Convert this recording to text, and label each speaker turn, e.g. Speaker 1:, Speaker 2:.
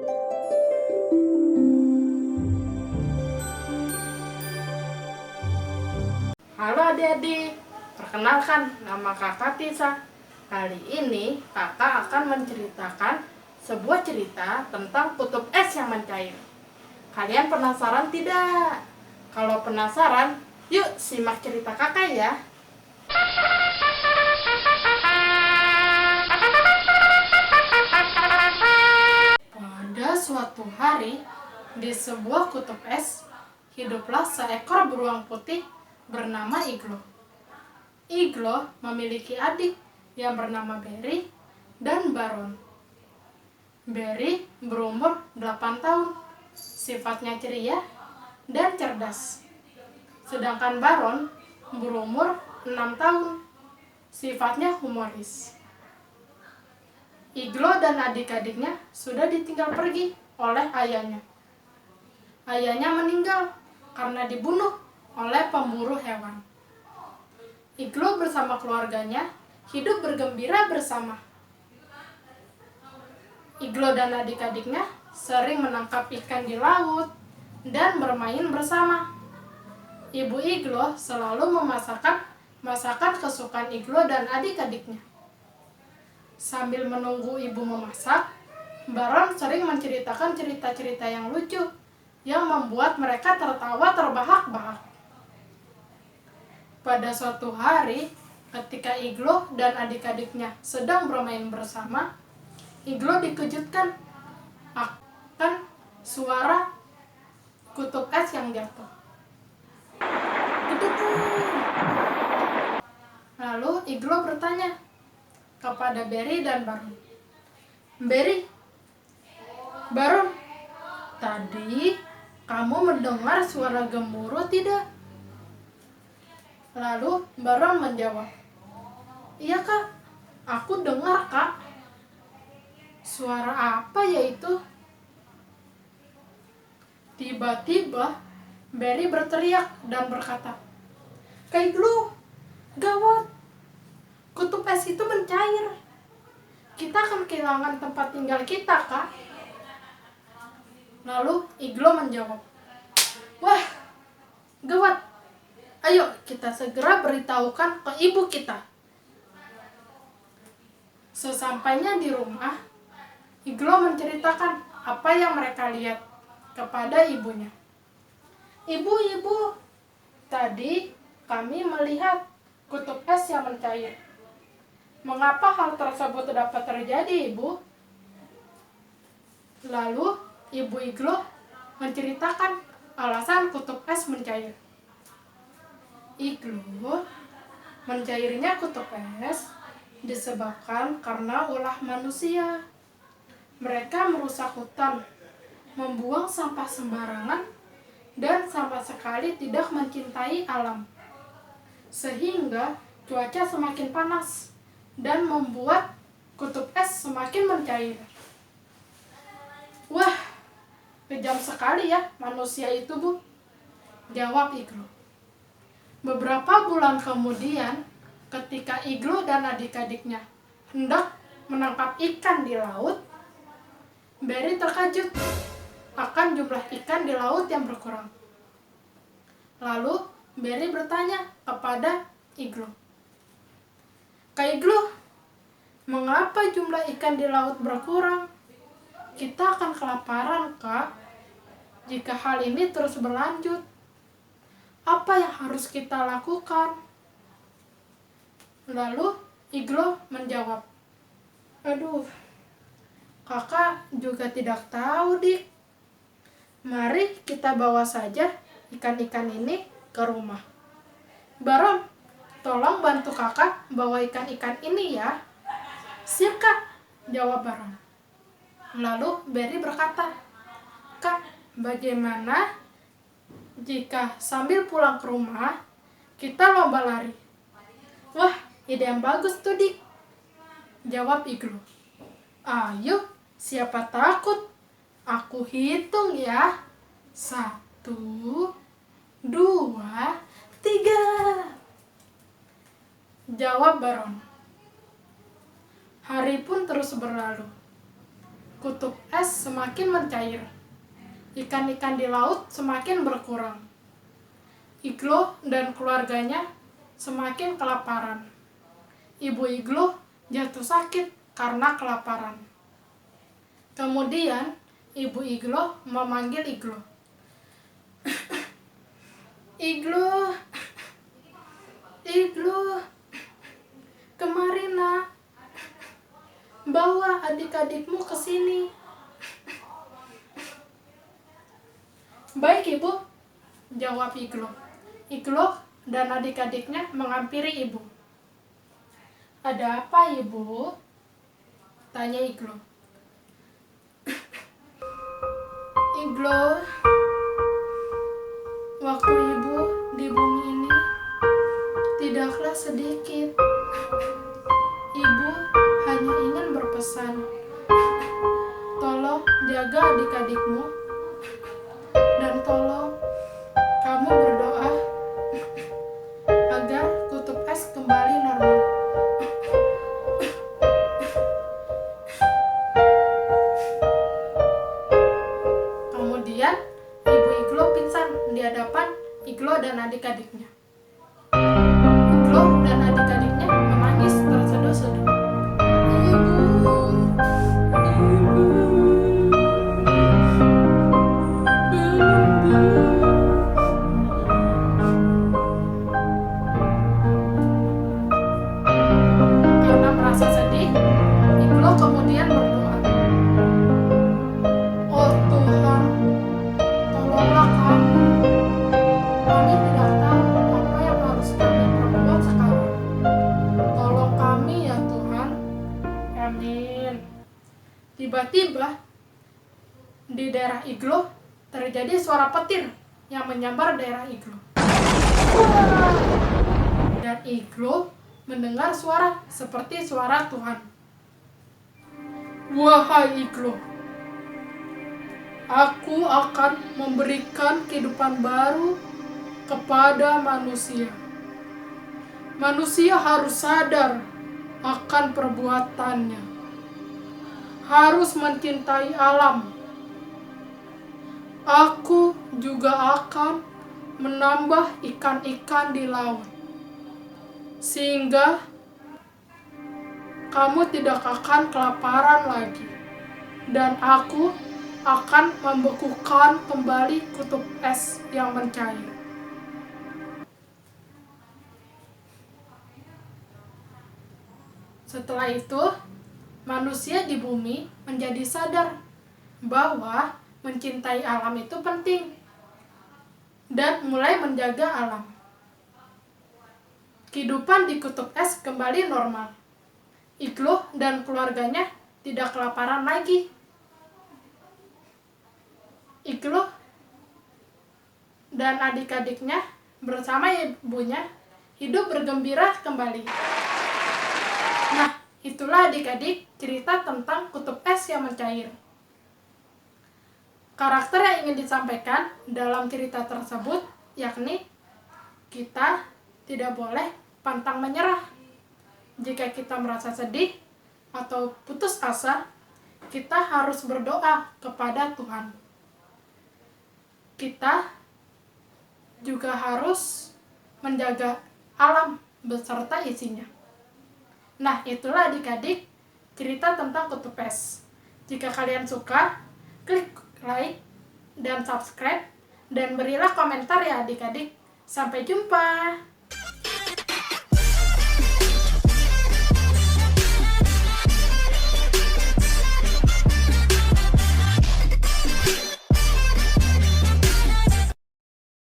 Speaker 1: Halo adik-adik, perkenalkan nama kakak Tisa. Kali ini kakak akan menceritakan sebuah cerita tentang kutub es yang mencair. Kalian penasaran tidak? Kalau penasaran, yuk simak cerita kakak ya. Pada suatu hari, di sebuah kutub es, hiduplah seekor beruang putih bernama Iglo. Iglo memiliki adik yang bernama Berry dan Baron. Berry berumur 8 tahun, sifatnya ceria dan cerdas. Sedangkan Baron berumur 6 tahun, sifatnya humoris. Iglo dan adik-adiknya sudah ditinggal pergi oleh ayahnya. Ayahnya meninggal karena dibunuh oleh pemburu hewan. Iglo bersama keluarganya hidup bergembira bersama. Iglo dan adik-adiknya sering menangkap ikan di laut dan bermain bersama. Ibu Iglo selalu memasakkan masakan kesukaan Iglo dan adik-adiknya. Sambil menunggu ibu memasak, Baron sering menceritakan cerita-cerita yang lucu yang membuat mereka tertawa terbahak-bahak. Pada suatu hari, ketika Iglo dan adik-adiknya sedang bermain bersama, Iglo dikejutkan akan suara kutub es yang jatuh. Gedung. Lalu Iglo bertanya kepada Berry dan Baron. Berry, Baron, tadi kamu mendengar suara gemuruh tidak? Lalu Baron menjawab, iya kak, aku dengar kak. Suara apa ya itu? Tiba-tiba Berry berteriak dan berkata, Kak Iglo, gawat, kutub es itu mencair. Kita akan kehilangan tempat tinggal kita kak. Lalu Iglo menjawab, wah, gawat. Ayo kita segera beritahukan ke ibu kita. Sesampainya di rumah, Iglo menceritakan apa yang mereka lihat kepada ibunya. Ibu, tadi kami melihat kutub es yang mencair. Mengapa hal tersebut dapat terjadi, Ibu? Lalu Ibu Iglo menceritakan alasan kutub es mencair. Iglo, mencairnya kutub es disebabkan karena ulah manusia. Mereka merusak hutan, membuang sampah sembarangan, dan sama sekali tidak mencintai alam. Sehingga cuaca semakin panas dan membuat kutub es semakin mencair. Wah, kejam sekali ya manusia itu, Bu, jawab Iglo. Beberapa bulan kemudian, ketika Iglo dan adik-adiknya hendak menangkap ikan di laut, Berry terkejut akan jumlah ikan di laut yang berkurang. Lalu Berry bertanya kepada Iglo, Kak Iglo, mengapa jumlah ikan di laut berkurang? Kita akan kelaparan, Kak, jika hal ini terus berlanjut. Apa yang harus kita lakukan? Lalu Iglo menjawab, aduh, kakak juga tidak tahu, Dik. Mari kita bawa saja ikan-ikan ini ke rumah. Baron, tolong bantu kakak bawa ikan-ikan ini ya. Siap, Kak, jawab Baron. Lalu Berry berkata, Kak, bagaimana jika sambil pulang ke rumah, kita lomba lari? Wah, ide yang bagus tuh, Dik, jawab Iglo. Ayo, siapa takut? Aku hitung ya. 1, 2, 3, jawab Baron. Hari pun terus berlalu. kutub es semakin mencair. Ikan-ikan di laut semakin berkurang. Iglo dan keluarganya semakin kelaparan. Ibu Iglo jatuh sakit karena kelaparan. Kemudian, Ibu Iglo memanggil Iglo. Iglo, Iglo, kemari nak, bawa adik-adikmu ke sini. Baik ibu, jawab Iglo. Iglo dan adik-adiknya menghampiri ibu. Ada apa ibu? Tanya Iglo. Iglo, waktu ibu di bumi ini tidaklah sedikit. Ibu hanya ingin berpesan, tolong jaga adik-adikmu dan tolong kamu berdoa agar kutub es kembali normal. Kemudian Ibu Iglo pingsan di hadapan Iglo dan adik-adiknya. Iglo dan adik-adiknya menangis terseduh-seduh. Karena merasa sedih, Iglo kemudian berdoa, "Oh Tuhan, tolonglah kami. Kami tidak tahu apa yang harus kami perbuat sekarang. Tolong kami ya Tuhan. Amin." Tiba-tiba di daerah Iglo terjadi suara petir yang menyambar daerah Iglo. Wah! Dan Iglo mendengar suara seperti suara Tuhan. "Wahai Iglo, aku akan memberikan kehidupan baru kepada manusia. Manusia harus sadar akan perbuatannya, harus mencintai alam. Aku juga akan menambah ikan-ikan di laut, sehingga kamu tidak akan kelaparan lagi. Dan aku akan membekukan kembali kutub es yang mencair." Setelah itu, manusia di bumi menjadi sadar bahwa mencintai alam itu penting dan mulai menjaga alam. Kehidupan di kutub es kembali normal. Iglo dan keluarganya tidak kelaparan lagi. Iglo dan adik-adiknya bersama ibunya hidup bergembira kembali. Nah, itulah adik-adik cerita tentang kutub es yang mencair. Karakter yang ingin disampaikan dalam cerita tersebut yakni kita tidak boleh pantang menyerah. Jika kita merasa sedih atau putus asa, kita harus berdoa kepada Tuhan. Kita juga harus menjaga alam beserta isinya. Nah, itulah adik-adik cerita tentang kutub es. Jika kalian suka, klik like dan subscribe dan berilah komentar ya adik-adik. Sampai jumpa.